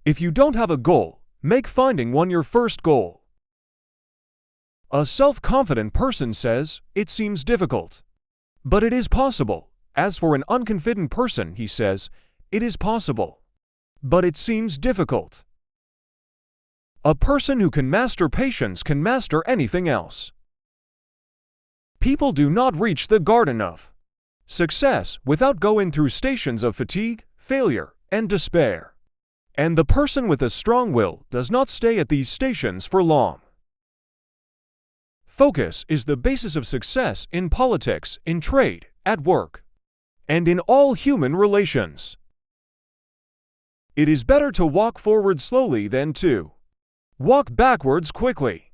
If you don't have a goal, make finding one your first goal. A self-confident person says, "It seems difficult." But it is possible. As for an unconfident person, he says, "It is possible. But it seems difficult." A person who can master patience can master anything else. People do not reach the garden of success without going through stations of fatigue, failure, and despair. And the person with a strong will does not stay at these stations for long. Focus is the basis of success in politics, in trade, at work, and in all human relations. It is better to walk forward slowly than to walk backwards quickly.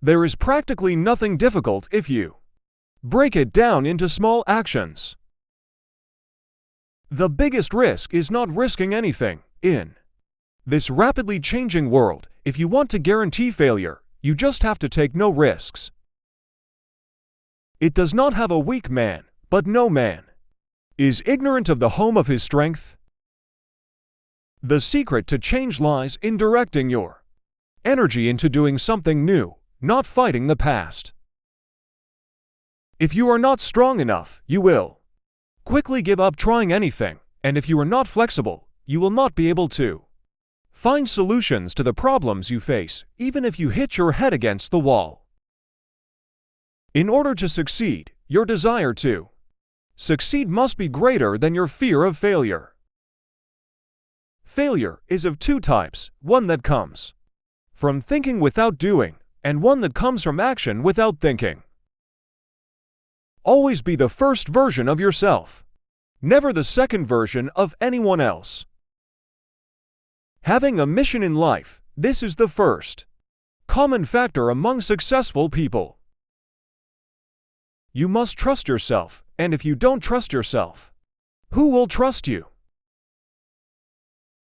There is practically nothing difficult if you break it down into small actions. The biggest risk is not risking anything. In this rapidly changing world, if you want to guarantee failure, you just have to take no risks. It does not have a weak man, but no man is ignorant of the home of his strength. The secret to change lies in directing your energy into doing something new, not fighting the past. If you are not strong enough, you will quickly give up trying anything, and if you are not flexible, you will not be able to find solutions to the problems you face, even if you hit your head against the wall. In order to succeed, your desire to succeed must be greater than your fear of failure. Failure is of two types, one that comes from thinking without doing, and one that comes from action without thinking. Always be the first version of yourself, never the second version of anyone else. Having a mission in life, this is the first common factor among successful people. You must trust yourself, and if you don't trust yourself, who will trust you?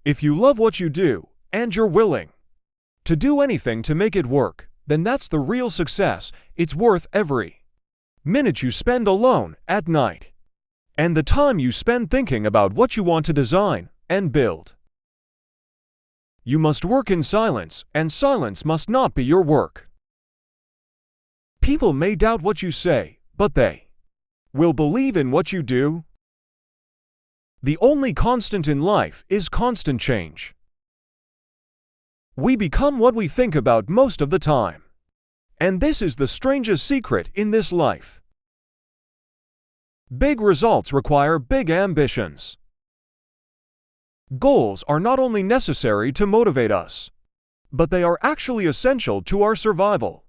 If you love what you do, and you're willing to do anything to make it work, then that's the real success. It's worth every minute you spend alone at night, and the time you spend thinking about what you want to design and build. You must work in silence, and silence must not be your work. People may doubt what you say, but they will believe in what you do. The only constant in life is constant change. We become what we think about most of the time. And this is the strangest secret in this life. Big results require big ambitions. Goals are not only necessary to motivate us, but they are actually essential to our survival.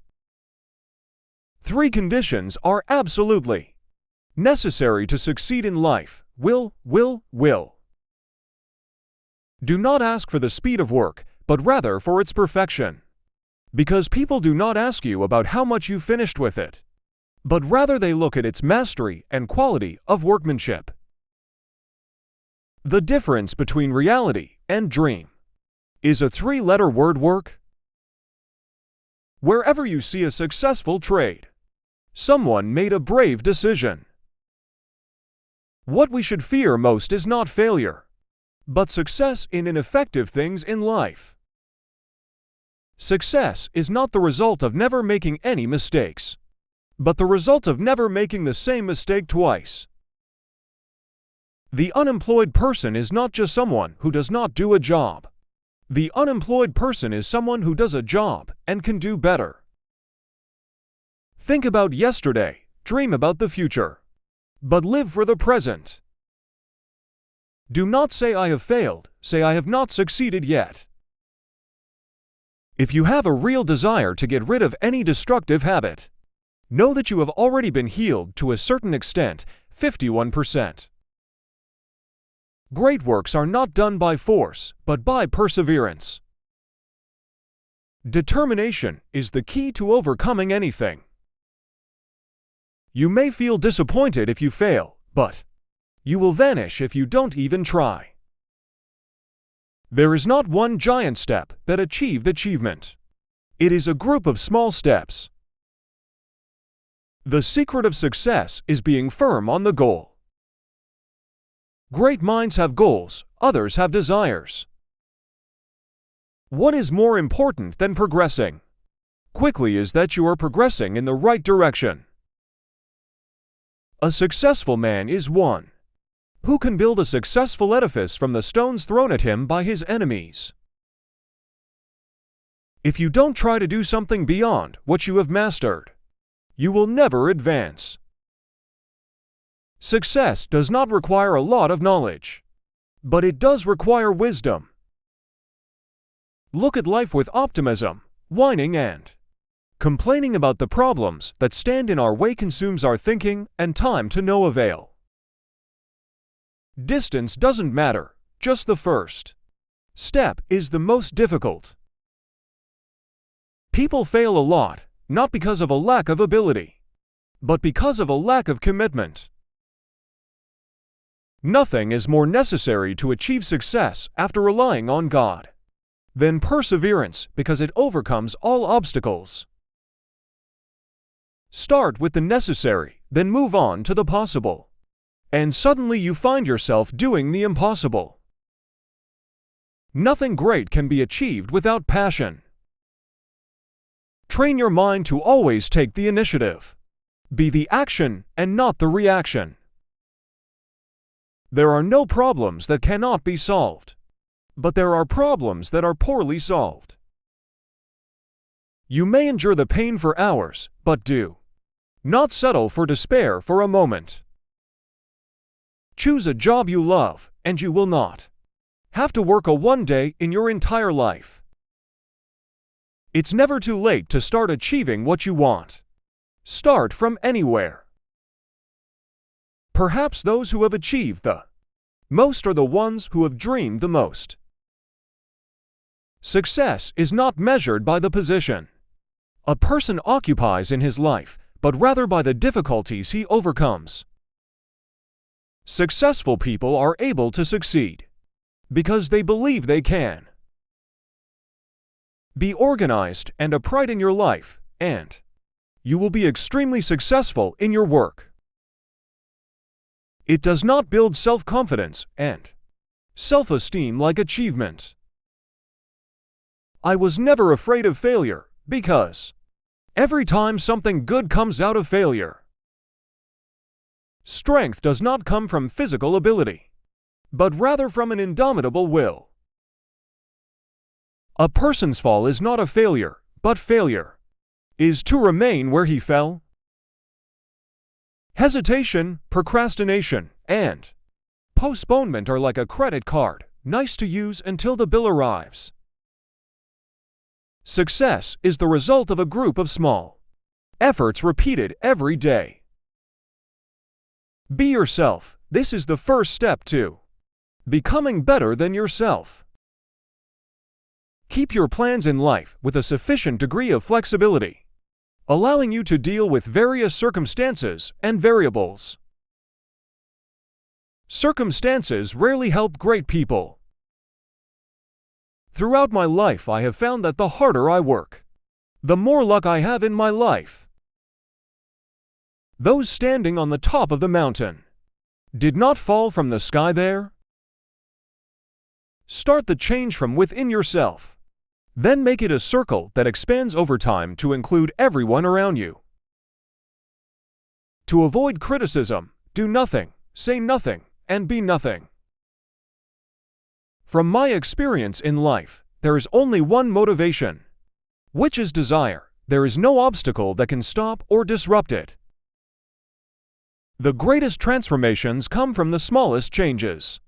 Three conditions are absolutely necessary to succeed in life: will. Do not ask for the speed of work, but rather for its perfection. Because people do not ask you about how much you finished with it, but rather they look at its mastery and quality of workmanship. The difference between reality and dream is a three-letter word: work. Wherever you see a successful trade, someone made a brave decision. What we should fear most is not failure, but success in ineffective things in life. Success is not the result of never making any mistakes, but the result of never making the same mistake twice. The unemployed person is not just someone who does not do a job. The unemployed person is someone who does a job and can do better. Think about yesterday, dream about the future, but live for the present. Do not say "I have failed," say "I have not succeeded yet." If you have a real desire to get rid of any destructive habit, know that you have already been healed to a certain extent, 51%. Great works are not done by force, but by perseverance. Determination is the key to overcoming anything. You may feel disappointed if you fail, but you will vanish if you don't even try. There is not one giant step that achieved achievement. It is a group of small steps. The secret of success is being firm on the goal. Great minds have goals, others have desires. What is more important than progressing quickly is that you are progressing in the right direction. A successful man is one who can build a successful edifice from the stones thrown at him by his enemies. If you don't try to do something beyond what you have mastered, you will never advance. Success does not require a lot of knowledge, but it does require wisdom. Look at life with optimism. Whining and complaining about the problems that stand in our way consumes our thinking and time to no avail. Distance doesn't matter, just the first step is the most difficult. People fail a lot, not because of a lack of ability, but because of a lack of commitment. Nothing is more necessary to achieve success after relying on God than perseverance, because it overcomes all obstacles. Start with the necessary, then move on to the possible. And suddenly you find yourself doing the impossible. Nothing great can be achieved without passion. Train your mind to always take the initiative. Be the action and not the reaction. There are no problems that cannot be solved, but there are problems that are poorly solved. You may endure the pain for hours, but do not settle for despair for a moment. Choose a job you love, and you will not have to work one day in your entire life. It's never too late to start achieving what you want. Start from anywhere. Perhaps those who have achieved the most are the ones who have dreamed the most. Success is not measured by the position a person occupies in his life, but rather by the difficulties he overcomes. Successful people are able to succeed because they believe they can. Be organized and upright in your life, and you will be extremely successful in your work. It does not build self-confidence and self-esteem like achievement. I was never afraid of failure because every time something good comes out of failure. Strength does not come from physical ability, but rather from an indomitable will. A person's fall is not a failure, but failure is to remain where he fell. Hesitation, procrastination, and postponement are like a credit card, nice to use until the bill arrives. Success is the result of a group of small efforts repeated every day. Be yourself. This is the first step to becoming better than yourself. Keep your plans in life with a sufficient degree of flexibility, allowing you to deal with various circumstances and variables. Circumstances rarely help great people. Throughout my life, I have found that the harder I work, the more luck I have in my life. Those standing on the top of the mountain did not fall from the sky there. Start the change from within yourself. Then make it a circle that expands over time to include everyone around you. To avoid criticism, do nothing, say nothing, and be nothing. From my experience in life, there is only one motivation, which is desire. There is no obstacle that can stop or disrupt it. The greatest transformations come from the smallest changes.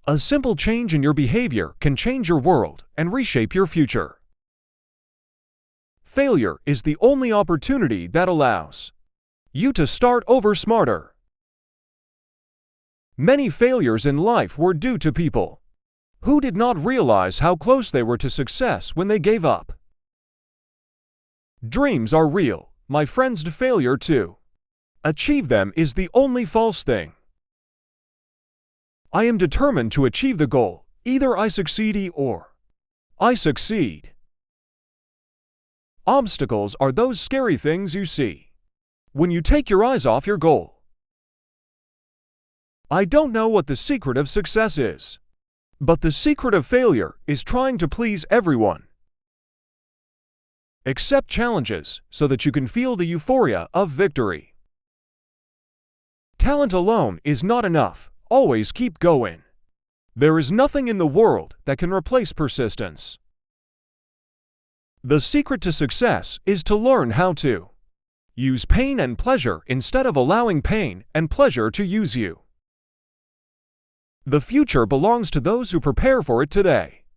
A simple change in your behavior can change your world and reshape your future. Failure is the only opportunity that allows you to start over smarter. Many failures in life were due to people who did not realize how close they were to success when they gave up. Dreams are real, my friends. Failure to achieve them is the only false thing. I am determined to achieve the goal. Either I succeed or I succeed. Obstacles are those scary things you see when you take your eyes off your goal. I don't know what the secret of success is, But the secret of failure is trying to please everyone. Accept challenges so that you can feel the euphoria of victory. Talent alone is not enough. Always keep going. There is nothing in the world that can replace persistence. The secret to success is to learn how to use pain and pleasure instead of allowing pain and pleasure to use you. The future belongs to those who prepare for it today.